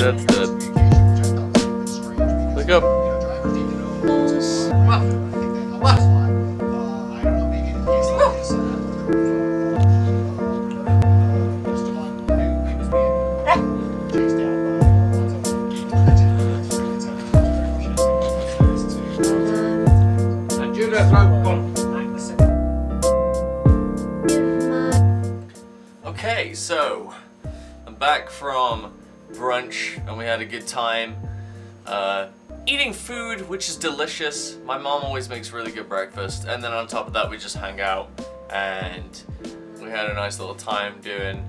That's dead. Look up. Okay, so I'm back from brunch and we had a good time eating food, which is delicious. My mom always makes really good breakfast, and then on top of that we just hang out and we had a nice little time doing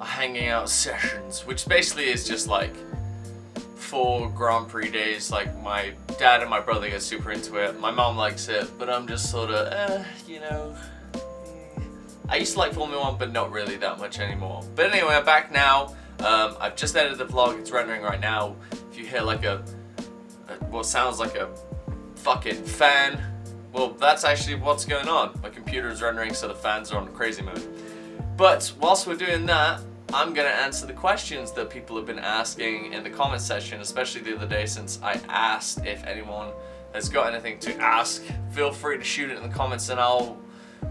hanging out sessions, which basically is just like 4 Grand Prix days. Like my dad and my brother get super into it, my mom likes it, but I'm just sort of you know, I used to like Formula 1 but not really that much anymore. But anyway, I'm back now. I've just edited the vlog, it's rendering right now. If you hear like what sounds like a fucking fan, well that's actually what's going on. My computer is rendering so the fans are on crazy mode. But whilst we're doing that, I'm gonna answer the questions that people have been asking in the comment section, especially the other day since I asked if anyone has got anything to ask. Feel free to shoot it in the comments and I'll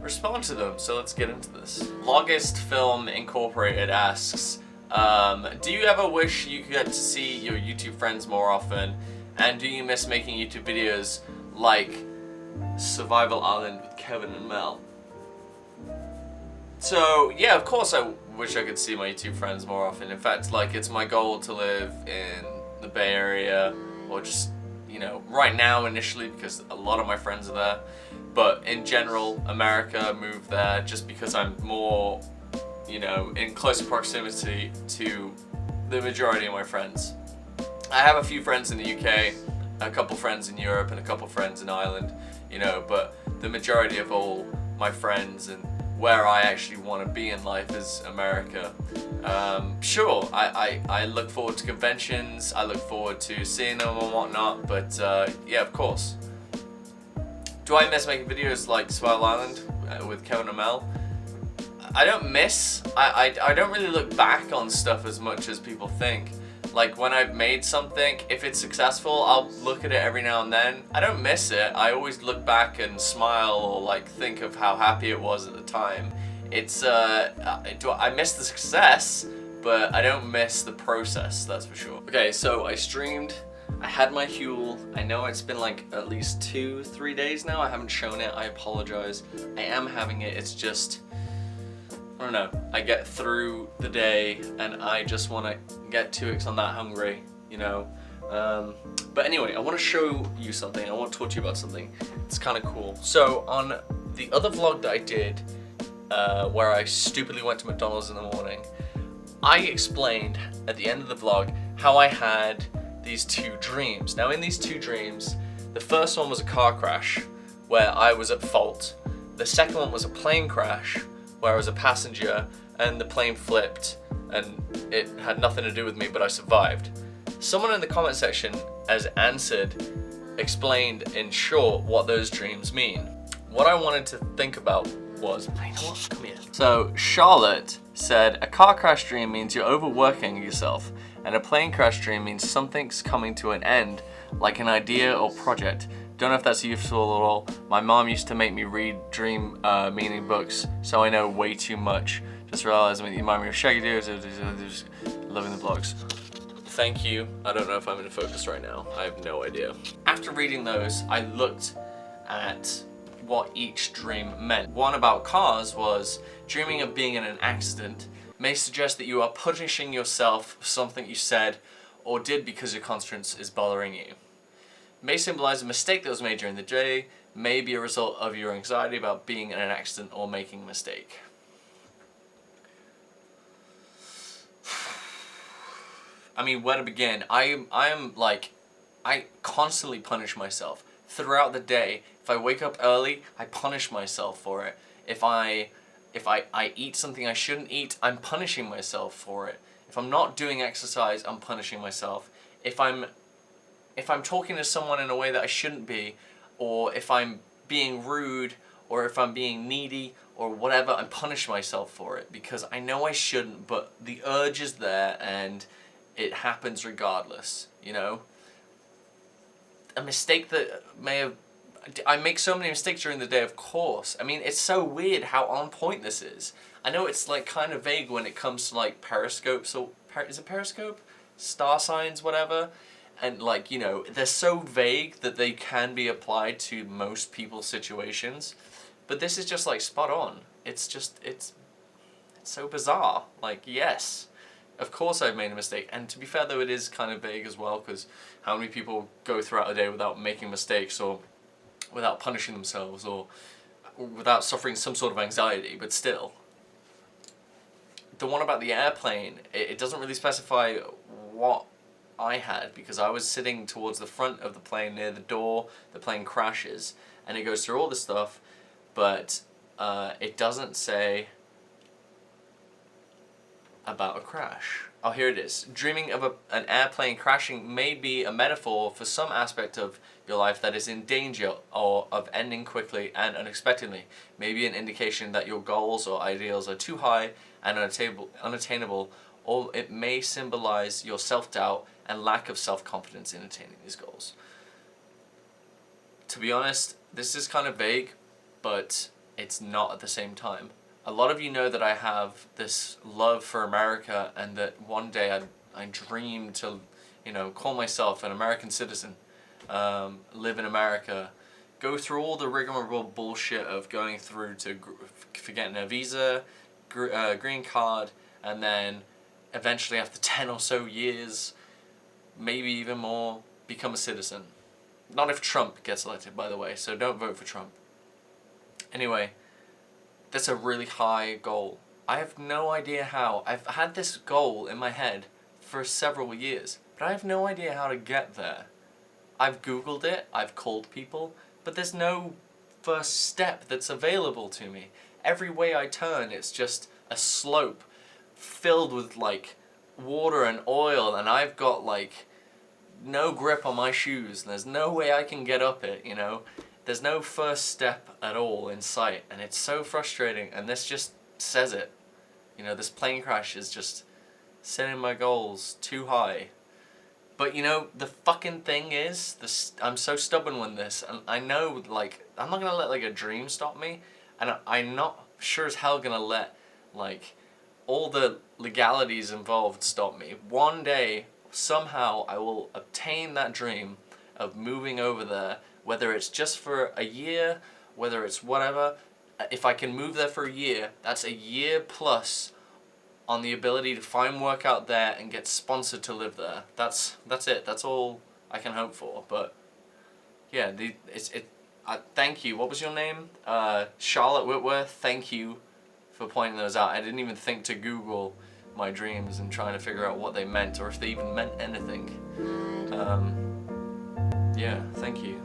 respond to them. So let's get into this. Logist Film Incorporated asks, do you ever wish you could get to see your YouTube friends more often? And do you miss making YouTube videos like Survival Island with Kevin and Mel? So yeah, of course I wish I could see my YouTube friends more often. In fact, like it's my goal to live in the Bay Area, or just, you know, right now initially because a lot of my friends are there. But in general, America, move there just because I'm more, you know, in closer proximity to the majority of my friends. I have a few friends in the UK, a couple friends in Europe, and a couple friends in Ireland, you know, but the majority of all my friends and where I actually want to be in life is America. Sure, I look forward to conventions, I look forward to seeing them and whatnot, but yeah, of course. Do I miss making videos like Survival Island with Kevin and Mel? I don't miss. I don't really look back on stuff as much as people think. Like when I've made something, if it's successful, I'll look at it every now and then. I don't miss it. I always look back and smile or like think of how happy it was at the time. It's I miss the success, but I don't miss the process, that's for sure. Okay, so I streamed. I had my Huel. I know it's been like at least 2-3 days now. I haven't shown it. I apologize. I am having it. It's just, I don't know. I get through the day and I just want to get to it because I'm that hungry, you know. But anyway, I want to show you something. I want to talk to you about something. It's kind of cool. So on the other vlog that I did, where I stupidly went to McDonald's in the morning, I explained at the end of the vlog how I had these 2 dreams. Now in these 2 dreams, the first one was a car crash where I was at fault. The second one was a plane crash where I was a passenger and the plane flipped and it had nothing to do with me, but I survived. Someone in the comment section has explained in short what those dreams mean. What I wanted to think about was, you know what, come here. So Charlotte said, a car crash dream means you're overworking yourself, and a plane crash dream means something's coming to an end, like an idea or project. Don't know if that's useful at all. My mom used to make me read dream meaning books, so I know way too much. Just realized you remind me of Shaggy Dudes, loving the vlogs. Thank you. I don't know if I'm in focus right now. I have no idea. After reading those, I looked at what each dream meant. One about cars was, dreaming of being in an accident may suggest that you are punishing yourself for something you said or did because your conscience is bothering you. May symbolize a mistake that was made during the day, may be a result of your anxiety about being in an accident or making a mistake. I mean, where to begin? I constantly punish myself throughout the day. If I wake up early, I punish myself for it. If I eat something I shouldn't eat, I'm punishing myself for it. If I'm not doing exercise, I'm punishing myself. If I'm talking to someone in a way that I shouldn't be, or if I'm being rude, or if I'm being needy, or whatever, I punish myself for it because I know I shouldn't, but the urge is there and it happens regardless, you know? A mistake that may have... I make so many mistakes during the day, of course. I mean, it's so weird how on point this is. I know it's like kind of vague when it comes to like periscopes or... is it periscope? Star signs, whatever. And like, you know, they're so vague that they can be applied to most people's situations. But this is just like spot on. It's just, it's so bizarre. Like, yes, of course I've made a mistake. And to be fair though, it is kind of vague as well, because how many people go throughout a day without making mistakes, or without punishing themselves, or without suffering some sort of anxiety, but still. The one about the airplane, it doesn't really specify what I had, because I was sitting towards the front of the plane near the door, the plane crashes, and it goes through all this stuff, but it doesn't say about a crash. Oh, here it is. Dreaming of an airplane crashing may be a metaphor for some aspect of your life that is in danger or of ending quickly and unexpectedly. Maybe an indication that your goals or ideals are too high and unattainable, or it may symbolize your self-doubt and lack of self-confidence in attaining these goals. To be honest, this is kind of vague, but it's not at the same time. A lot of you know that I have this love for America, and that one day I dream to, you know, call myself an American citizen, live in America, go through all the rigmarole bullshit of going through to getting a visa, green card, and then eventually after 10 or so years, maybe even more, become a citizen. Not if Trump gets elected, by the way, so don't vote for Trump. Anyway, that's a really high goal. I have no idea how. I've had this goal in my head for several years, but I have no idea how to get there. I've Googled it, I've called people, but there's no first step that's available to me. Every way I turn, it's just a slope filled with like water and oil, and I've got like no grip on my shoes, and there's no way I can get up it, you know? There's no first step at all in sight, and it's so frustrating, and this just says it. You know, this plane crash is just setting my goals too high. But you know, the fucking thing is, I'm so stubborn with this, and I know, like, I'm not gonna let like a dream stop me, and I'm not sure as hell gonna let, like, all the legalities involved stop me. One day, somehow, I will obtain that dream of moving over there, whether it's just for a year, whether it's whatever. If I can move there for a year, that's a year plus on the ability to find work out there and get sponsored to live there. That's it. That's all I can hope for. But yeah, thank you. What was your name? Charlotte Whitworth. Thank you for pointing those out. I didn't even think to Google my dreams and trying to figure out what they meant, or if they even meant anything. Yeah, thank you.